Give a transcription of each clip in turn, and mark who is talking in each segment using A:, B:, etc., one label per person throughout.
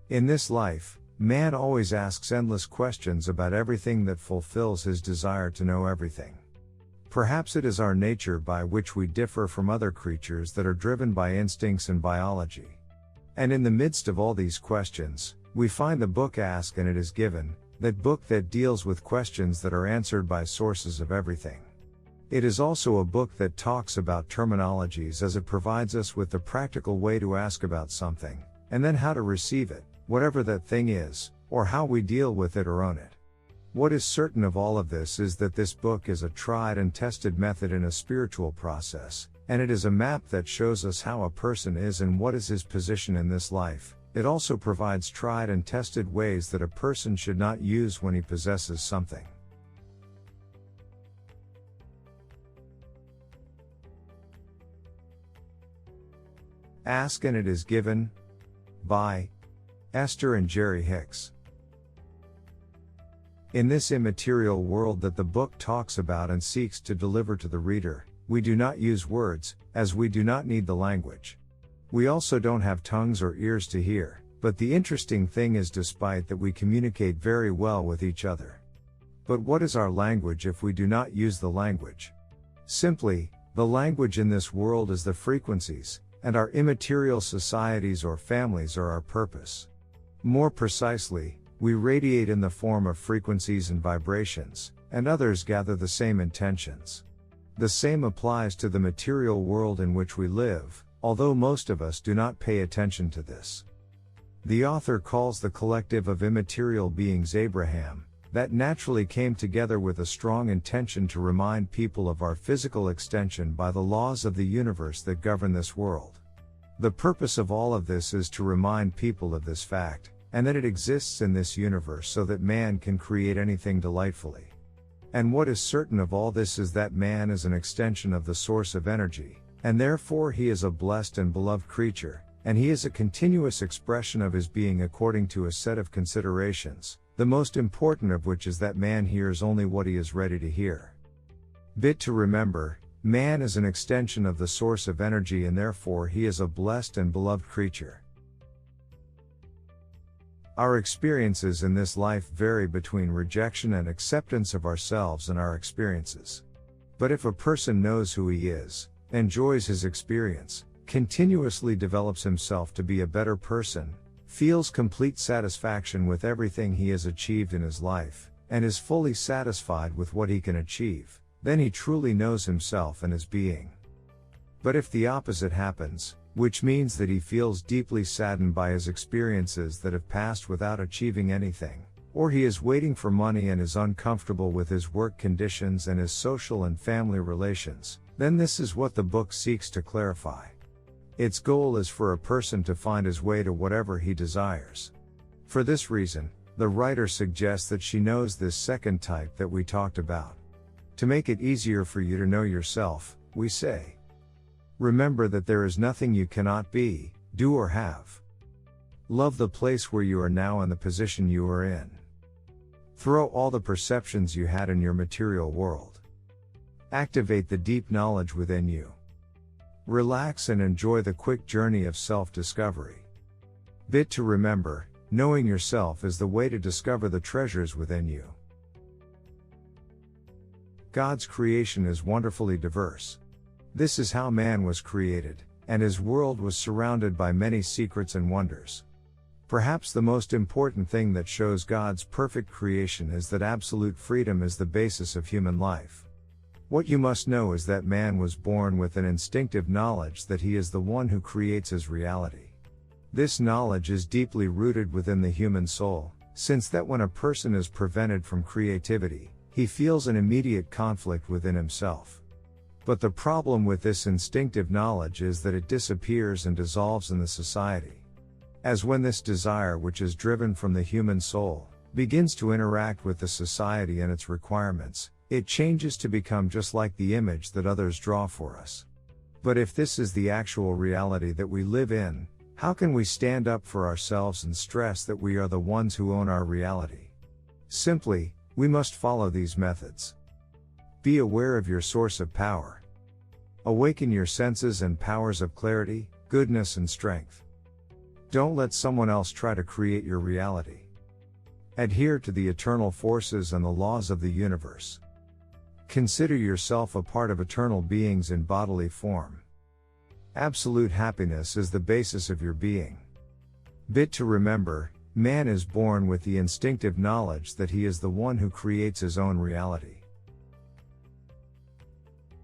A: In this life, man always asks endless questions about everything that fulfills his desire to know everything. Perhaps it is our nature by which we differ from other creatures that are driven by instincts and biology. And in the midst of all these questions, we find the book Ask and It Is Given, that book that deals with questions that are answered by sources of everything. It is also a book that talks about terminologies, as it provides us with the practical way to ask about something, and then how to receive it, whatever that thing is, or how we deal with it or own it. What is certain of all of this is that this book is a tried and tested method in a spiritual process, and it is a map that shows us how a person is and what is his position in this life. It also provides tried and tested ways that a person should not use when he possesses something. Ask and It Is Given, by Esther and Jerry Hicks. In this immaterial world that the book talks about and seeks to deliver to the reader, we do not use words, as we do not need the language. We also don't have tongues or ears to hear, but the interesting thing is, despite that, we communicate very well with each other. But what is our language if we do not use the language? Simply, the language in this world is the frequencies, and our immaterial societies or families are our purpose. More precisely, we radiate in the form of frequencies and vibrations, and others gather the same intentions. The same applies to the material world in which we live, although most of us do not pay attention to this. The author calls the collective of immaterial beings Abraham, that naturally came together with a strong intention to remind people of our physical extension by the laws of the universe that govern this world. The purpose of all of this is to remind people of this fact, and that it exists in this universe so that man can create anything delightfully. And what is certain of all this is that man is an extension of the source of energy, and therefore he is a blessed and beloved creature, and he is a continuous expression of his being according to a set of considerations, the most important of which is that man hears only what he is ready to hear. Bit to remember, man is an extension of the source of energy, and therefore he is a blessed and beloved creature. Our experiences in this life vary between rejection and acceptance of ourselves and our experiences. But if a person knows who he is, enjoys his experience, continuously develops himself to be a better person, feels complete satisfaction with everything he has achieved in his life, and is fully satisfied with what he can achieve, then he truly knows himself and his being. But if the opposite happens, which means that he feels deeply saddened by his experiences that have passed without achieving anything, or he is waiting for money and is uncomfortable with his work conditions and his social and family relations, then this is what the book seeks to clarify. Its goal is for a person to find his way to whatever he desires. For this reason, the writer suggests that she knows this second type that we talked about. To make it easier for you to know yourself, we say, remember that there is nothing you cannot be, do or have. Love the place where you are now and the position you are in. Throw all the perceptions you had in your material world. Activate the deep knowledge within you. Relax and enjoy the quick journey of self-discovery. Bit to remember, knowing yourself is the way to discover the treasures within you. God's creation is wonderfully diverse. This is how man was created, and his world was surrounded by many secrets and wonders. Perhaps the most important thing that shows God's perfect creation is that absolute freedom is the basis of human life. What you must know is that man was born with an instinctive knowledge that he is the one who creates his reality. This knowledge is deeply rooted within the human soul, since that when a person is prevented from creativity, he feels an immediate conflict within himself. But the problem with this instinctive knowledge is that it disappears and dissolves in the society. As when this desire, which is driven from the human soul, begins to interact with the society and its requirements, it changes to become just like the image that others draw for us. But if this is the actual reality that we live in, how can we stand up for ourselves and stress that we are the ones who own our reality? Simply, we must follow these methods. Be aware of your source of power. Awaken your senses and powers of clarity, goodness and strength. Don't let someone else try to create your reality. Adhere to the eternal forces and the laws of the universe. Consider yourself a part of eternal beings in bodily form. Absolute happiness is the basis of your being. Bit to remember, man is born with the instinctive knowledge that he is the one who creates his own reality.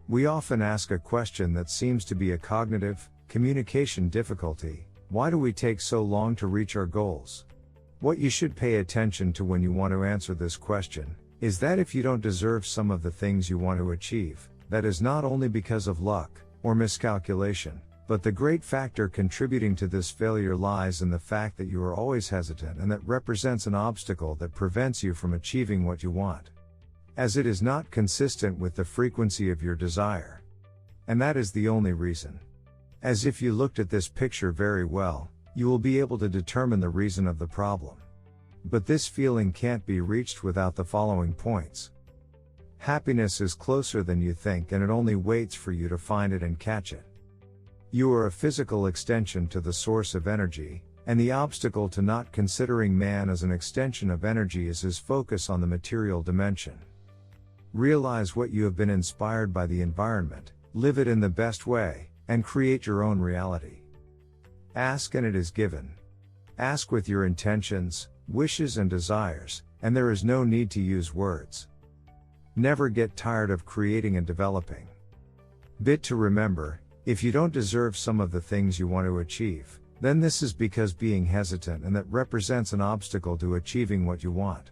A: We often ask a question that seems to be a cognitive, communication difficulty: why do we take so long to reach our goals? What you should pay attention to when you want to answer this question is that if you don't deserve some of the things you want to achieve, that is not only because of luck or miscalculation, but the great factor contributing to this failure lies in the fact that you are always hesitant, and that represents an obstacle that prevents you from achieving what you want, as it is not consistent with the frequency of your desire. And that is the only reason. As if you looked at this picture very well, you will be able to determine the reason of the problem. But this feeling can't be reached without the following points. Happiness is closer than you think, and it only waits for you to find it and catch it. You are a physical extension to the source of energy, and the obstacle to not considering man as an extension of energy is his focus on the material dimension. Realize what you have been inspired by the environment, live it in the best way, and create your own reality. Ask and it is given. Ask with your intentions, wishes and desires, and there is no need to use words. Never get tired of creating and developing. Bit to remember, if you don't deserve some of the things you want to achieve, then this is because being hesitant, and that represents an obstacle to achieving what you want.